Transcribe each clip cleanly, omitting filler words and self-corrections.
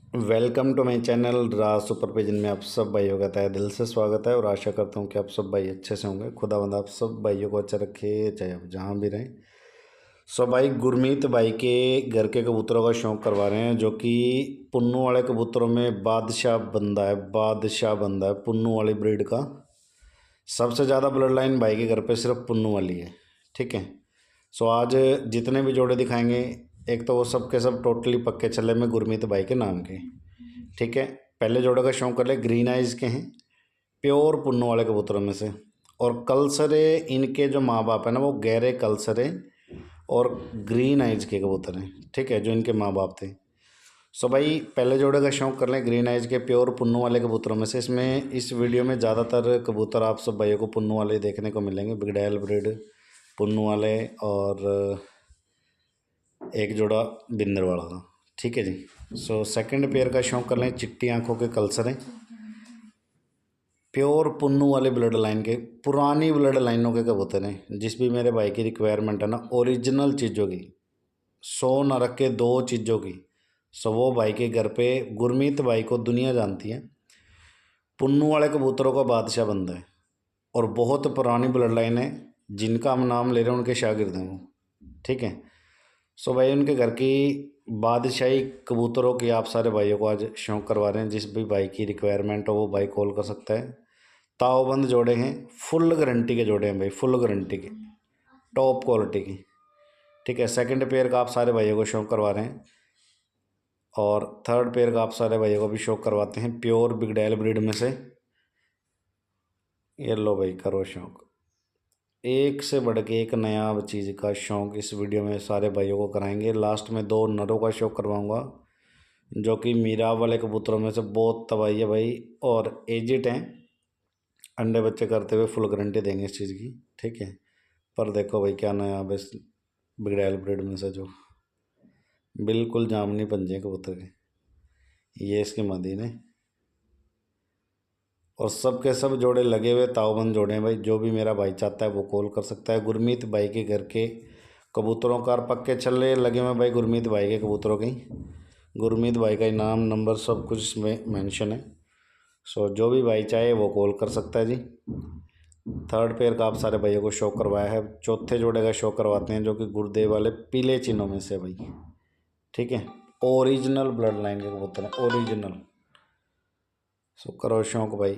Welcome to my channel Raj super pigeon में आप सब भाइयों का तहे दिल से स्वागत है और आशा करता हूँ कि आप सब भाई अच्छे से होंगे। खुदावंद आप सब भाइयों को अच्छा रखे, चाहे आप जहाँ भी रहें। सो भाई गुरमीत भाई के घर के कबूतरों का शौक़ करवा रहे हैं, जो कि पुन्नू वाले कबूतरों में बादशाह बंदा है पुन्नू वाली ब्रीड का। सबसे ज़्यादा ब्लड लाइन भाई के घर पे सिर्फ पुन्नू वाली है, ठीक है। सो आज जितने भी जोड़े दिखाएंगे, एक तो वो सब के सब टोटली पक्के चले में गुरमीत भाई के नाम के, ठीक है। पहले जोड़े का शौक कर ले, ग्रीन आइज के हैं, प्योर पुन्नू वाले कबूतरों में से। और कलसरे इनके जो माँ बाप है ना, वो गहरे कलसरे और ग्रीन आइज के कबूतर हैं, ठीक है, जो इनके माँ बाप थे। सो भाई पहले जोड़े का शौक कर लें ग्रीन आइज के प्योर पुन्नू वाले कबूतरों में से। इसमें इस वीडियो में ज़्यादातर कबूतर आप सब भाइयों को पुन्नू वाले देखने को मिलेंगे, बिगडैल ब्रीड पुन्नू वाले, और एक जोड़ा बिंदर वाला का, ठीक है जी। सो सेकंड पेयर का शौक कर लें चिट्टी आंखों के कलसरें, प्योर पुन्नू वाले ब्लड लाइन के, पुरानी ब्लड लाइनों के कबूतर हैं। जिस भी मेरे भाई की रिक्वायरमेंट है ना ओरिजिनल चीज़ों की, 100 न रख के 2 चीज़ों की, सो वो भाई के घर पे गुरमीत भाई को दुनिया जानती है। पुन्नू वाले कबूतरों का बादशाह बंदा है और बहुत पुरानी ब्लड लाइन है। जिनका हम नाम ले रहे हैं उनके शागिर्द हैं वो, ठीक है। सो भाई उनके घर की बादशाही कबूतरों की आप सारे भाइयों को आज शौक करवा रहे हैं। जिस भी भाई की रिक्वायरमेंट हो वो भाई कॉल कर सकता है। तावबंद जोड़े हैं, फुल गारंटी के जोड़े हैं भाई, फुल गारंटी के, टॉप क्वालिटी की, ठीक है। सेकंड पेयर का आप सारे भाइयों को शौक करवा रहे हैं और थर्ड पेयर का आप सारे भाइयों को भी शौक करवाते हैं प्योर बिगडैल ब्रीड में से। ये लो भाई करो शौक, एक से बढ़ के एक नया चीज़ का शौक़ इस वीडियो में सारे भाइयों को कराएंगे। लास्ट में 2 नरों का शौक़ करवाऊंगा, जो कि मीरा वाले कबूतरों में से बहुत तबाही है भाई और एजिड हैं। अंडे बच्चे करते हुए फुल गारंटी देंगे इस चीज़ की, ठीक है। पर देखो भाई क्या नया बस बिगड़ैल ब्रीड में से, जो बिल्कुल जामनी पंजे कबूतर के, ये इसकी मदीन है। और सब के सब जोड़े लगे हुए तावबंद जोड़े हैं भाई। जो भी मेरा भाई चाहता है वो कॉल कर सकता है। गुरमीत भाई के घर के कबूतरों का पक्के छल्ले लगे हुए भाई, गुरमीत भाई के कबूतरों के। गुरमीत भाई का नाम नंबर सब कुछ इसमें मेंशन है। सो जो भी भाई चाहे वो कॉल कर सकता है जी। थर्ड पेयर का आप सारे भाइयों को शो करवाया है। चौथे जोड़े का शो करवाते हैं, जो कि गुरुदेव वाले पीले चिन्हों में से भाई, ठीक है। ओरिजिनल ब्लड लाइन के कबूतर हैं, ओरिजिनल। सो करो शौक भाई,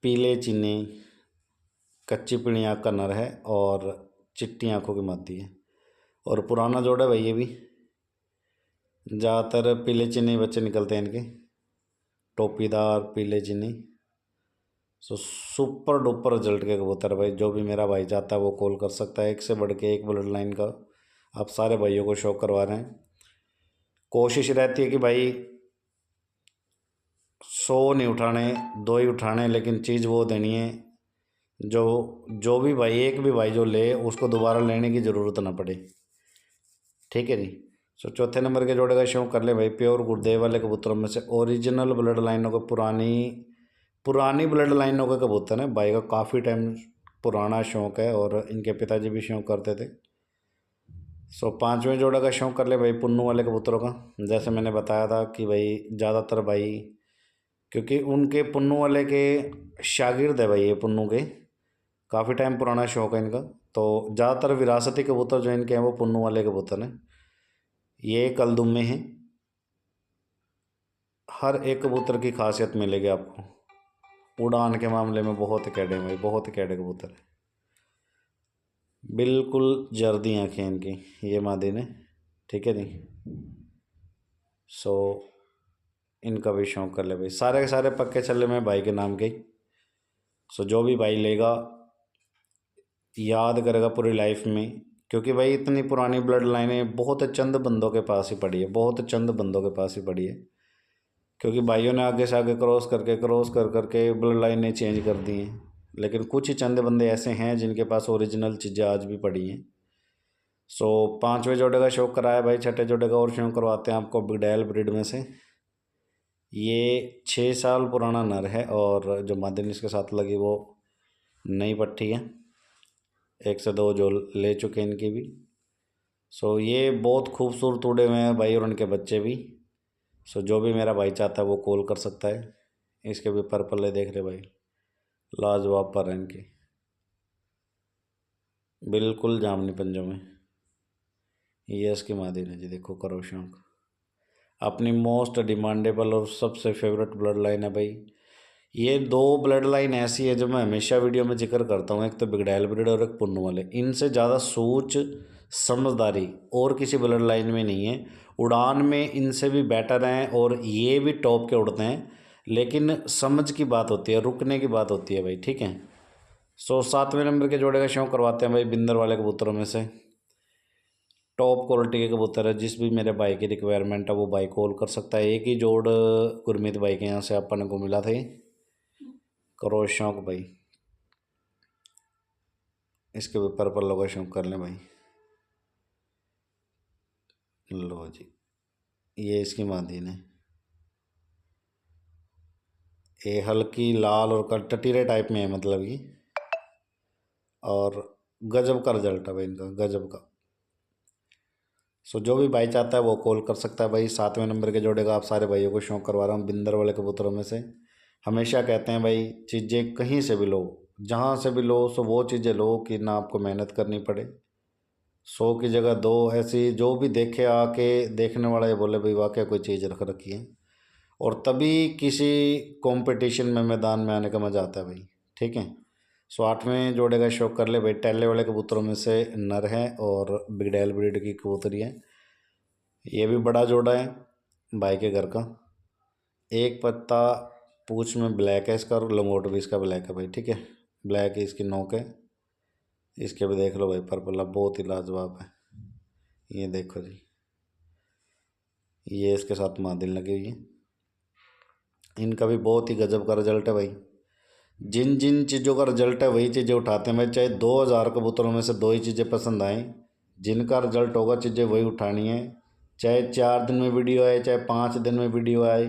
पीले चीनी, कच्ची पीली आँख का नर है और चिट्टी आँखों की मादी है। और पुराना जोड़ा भाई ये भी, ज़्यादातर पीले चीनी बच्चे निकलते हैं इनके, टोपीदार पीले चीनी। सो सुपर डुपर रिजल्ट के कबूतर भाई। जो भी मेरा भाई चाहता है वो कॉल कर सकता है। एक से बढ़ के एक ब्लड लाइन का आप सारे भाइयों को शो करवा रहे हैं। कोशिश रहती है कि भाई 100 नहीं उठाने, 2 ही उठाने, लेकिन चीज़ वो देनी है जो जो भी भाई, एक भी भाई जो ले उसको दोबारा लेने की ज़रूरत ना पड़े, ठीक है जी। सो चौथे नंबर के जोड़े का शौक कर ले भाई, प्योर गुरुदेव वाले कबूतरों में से ओरिजिनल ब्लड लाइनों को, पुरानी पुरानी ब्लड लाइनों के कबूतर हैं। भाई का काफ़ी टाइम पुराना शौक़ है और इनके पिताजी भी शौक़ करते थे। सो पाँचवें जोड़ा का शौक़ कर ले भाई पुन्नू वाले कबूतरों का। जैसे मैंने बताया था कि भाई ज़्यादातर भाई, क्योंकि उनके पुन्नू वाले के शागिर्द है भाई ये पुन्नू के, काफ़ी टाइम पुराना शौक़ है इनका। तो ज़्यादातर विरासती कबूतर जो इनके हैं वो पुन्नू वाले कबूतर हैं। ये कलदुम में हैं। हर एक कबूतर की खासियत मिलेगी आपको। उड़ान के मामले में बहुत कैडे भाई, बहुत कैडे कबूतर है। बिल्कुल जर्दी आँखें इनकी, ये मादी ने, ठीक है जी। सो इनका भी शौक़ कर ले भाई। सारे के सारे पक्के चले में भाई के नाम के। सो जो भी भाई लेगा याद करेगा पूरी लाइफ में, क्योंकि भाई इतनी पुरानी ब्लड लाइनें बहुत चंद बंदों के पास ही पड़ी है, बहुत चंद बंदों के पास ही पड़ी है। क्योंकि भाइयों ने आगे से आगे क्रॉस कर करके ब्लड लाइनें चेंज कर दी हैं, लेकिन कुछ ही चंद बंदे ऐसे हैं जिनके पास ओरिजिनल चीज़ें आज भी पड़ी हैं। सो पाँचवें जोड़े का शौक कराया भाई। छठे जोड़े का और शौक करवाते हैं आपको बिगडैल ब्रीड में से। ये 6 साल पुराना नर है और जो मादिन इसके साथ लगी वो नई पट्टी है। 1 से 2 जो ले चुके हैं इनकी भी। सो ये बहुत खूबसूरत उड़े हुए हैं भाई और उनके बच्चे भी। सो जो भी मेरा भाई चाहता है वो कॉल कर सकता है। इसके भी पर पल्ले देख रहे भाई, लाजवाब पर हैं इनकी, बिल्कुल जामनी पंजों में। ये इसकी मादी है जी, देखो करो शौक। अपनी मोस्ट डिमांडेबल और सबसे फेवरेट ब्लड लाइन है भाई। ये दो ब्लड लाइन ऐसी है जो मैं हमेशा वीडियो में जिक्र करता हूँ, एक तो बिगड़ैल ब्रीड और एक पुन्नू वाले। इनसे ज़्यादा सोच समझदारी और किसी ब्लड लाइन में नहीं है। उड़ान में इनसे भी बेटर हैं और ये भी टॉप के उड़ते हैं, लेकिन समझ की बात होती है, रुकने की बात होती है भाई, ठीक है। सो 7वें नंबर के जोड़े का शौक करवाते हैं भाई बिंदर वाले कबूतरों में से। टॉप क्वालिटी के कबूतर है, जिस भी मेरे भाई की रिक्वायरमेंट है वो भाई कॉल कर सकता है। एक ही जोड़ गुरमीत भाई के यहाँ से अपन को मिला था, करो शौक भाई। इसके भी पर्पल लोगो शौक कर लें भाई। लो जी, ये इसकी मादीन है। ये हल्की लाल और टटीरे टाइप में है, मतलब ये, और गजब का रिजल्ट है भाई इनका, गजब का। सो जो भी भाई चाहता है वो कॉल कर सकता है भाई। 7वें नंबर के जोड़े का आप सारे भाइयों को शौक करवा रहा हूँ बिंदर वाले कबूतरों में से। हमेशा कहते हैं भाई, चीज़ें कहीं से भी लो, जहाँ से भी लो, सो वो चीज़ें लो कि ना आपको मेहनत करनी पड़े। 100 की जगह 2 ऐसी, जो भी देखे आके देखने वाला ये बोले भाई वाकई कोई चीज़ रख रखी है, और तभी किसी कंपटीशन में मैदान में आने का मज़ा आता है भाई, ठीक है। सो 8वें जोड़े का शौक कर ले भाई। टैले वाले कबूतरों में से नर है और बिगडैल ब्रीड की कबूतरी है। ये भी बड़ा जोड़ा है भाई के घर का। एक पत्ता पूछ में ब्लैक है इसका, और लंगोट भी इसका ब्लैक है भाई, ठीक है। ब्लैक है इसकी नोक है। इसके भी देख लो भाई पर्पल, बहुत ही लाजवाब है। ये देखो जी, ये इसके साथ मादिल लगी हुई है। इनका भी बहुत ही गजब का रिजल्ट है भाई। जिन जिन चीज़ों का रिजल्ट है वही चीज़ें उठाते हैं भाई। चाहे 2000 कबूतरों में से 2 ही चीज़ें पसंद आएँ, जिनका रिजल्ट होगा चीज़ें वही उठानी है। चाहे 4 दिन में वीडियो आए, चाहे 5 दिन में वीडियो आए,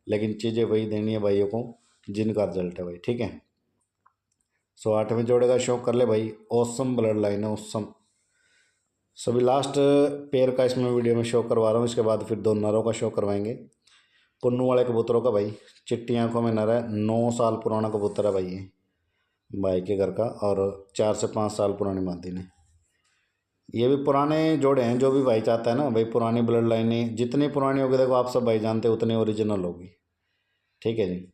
लेकिन चीज़ें वही देनी है भाइयों को जिनका रिजल्ट है भाई, ठीक है। सो 8वें जोड़े का शौक कर ले भाई। ऑसम ब्लड लाइन है, ऑसम। सभी लास्ट पेयर का इसमें वीडियो में शो करवा रहा हूँ, इसके बाद फिर 2 नरों का शो करवाएंगे। पुन्नू वाले कबूतरों का भाई, चिट्टी आंखों में नर है, 9 साल पुराना कबूतर है भाई ये भाई के घर का, और 4 से 5 साल पुरानी मादी ने। ये भी पुराने जोड़े हैं, जो भी भाई चाहता है ना भाई, पुरानी ब्लड लाइनें जितनी पुरानी होगी, देखो आप सब भाई जानते हैं, उतनी ओरिजिनल होगी, ठीक है जी।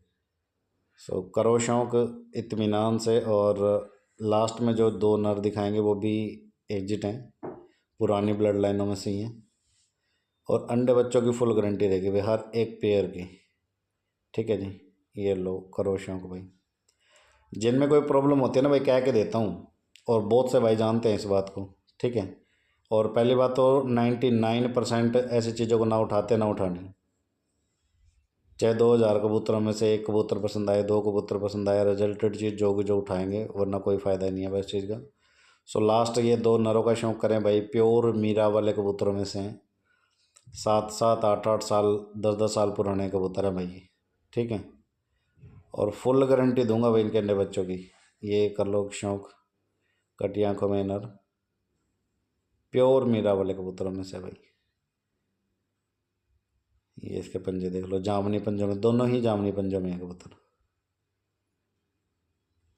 सो करो शौक इत्मीनान से। और लास्ट में जो 2 नर दिखाएंगे वो भी एग्जिट हैं, पुरानी ब्लड लाइनों में से ही हैं, और अंडे बच्चों की फुल गारंटी रहेगी भाई हर एक पेयर की, ठीक है जी। ये लो करो शौक भाई। जिनमें कोई प्रॉब्लम होती है ना भाई, कह के देता हूँ, और बहुत से भाई जानते हैं इस बात को, ठीक है। और पहली बात तो 99% ऐसी चीज़ों को ना उठाते ना उठानी। चाहे 2000 कबूतरों में से 1 कबूतर पसंद आए, 2 कबूतर पसंद आए, रिजल्टेड चीज़ जो उठाएंगे, वरना कोई फ़ायदा नहीं है भाई इस चीज़ का। सो लास्ट ये 2 नरों का शौक करें भाई, प्योर मीरा वाले कबूतरों में से हैं। 7-7, 8-8 साल, 10-10 साल पुराने कबूतर हैं भाई, ठीक है। और फुल गारंटी दूंगा भाई इनके अंडे बच्चों की। ये कर लो शौक, कटी आंखों में नर, प्योर मीरा वाले कबूतरों में से भाई। ये इसके पंजे देख लो, जामनी पंजों में, दोनों ही जामनी पंजों में है कबूतर।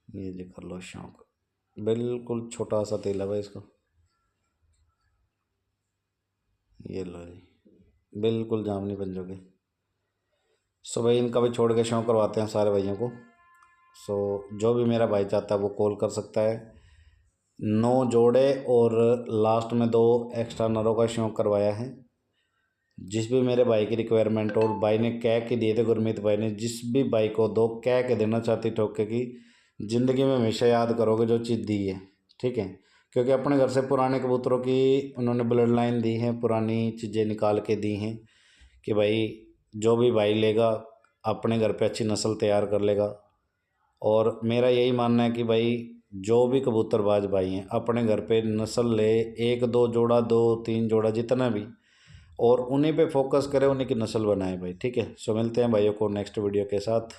ये जी कर लो शौक, बिल्कुल छोटा सा तेल है भाई इसको। ये लो जी, बिल्कुल जामनी पंजों के। सो भाई इनका भी छोड़ के शौक करवाते हैं सारे भाइयों को। सो जो भी मेरा भाई चाहता है वो कॉल कर सकता है। 9 जोड़े और लास्ट में 2 एक्स्ट्रा नरों का शौक करवाया है। जिस भी मेरे भाई की रिक्वायरमेंट, और भाई ने कह के दिए थे, गुरमीत भाई ने, जिस भी भाई को 2 कह के देना चाहती ठोके की, ज़िंदगी में हमेशा याद करोगे जो चीज़ दी है, ठीक है। क्योंकि अपने घर से पुराने कबूतरों की उन्होंने ब्लड लाइन दी है, पुरानी चीज़ें निकाल के दी हैं कि भाई जो भी भाई लेगा अपने घर पे अच्छी नस्ल तैयार कर लेगा। और मेरा यही मानना है कि भाई जो भी कबूतरबाज भाई हैं अपने घर पे नस्ल ले, 1-2 जोड़ा, 2-3 जोड़ा, जितना भी, और उन्हीं पे फोकस करें, उन्हीं की नस्ल बनाए भाई, ठीक है। सो मिलते हैं भाइयों को नेक्स्ट वीडियो के साथ।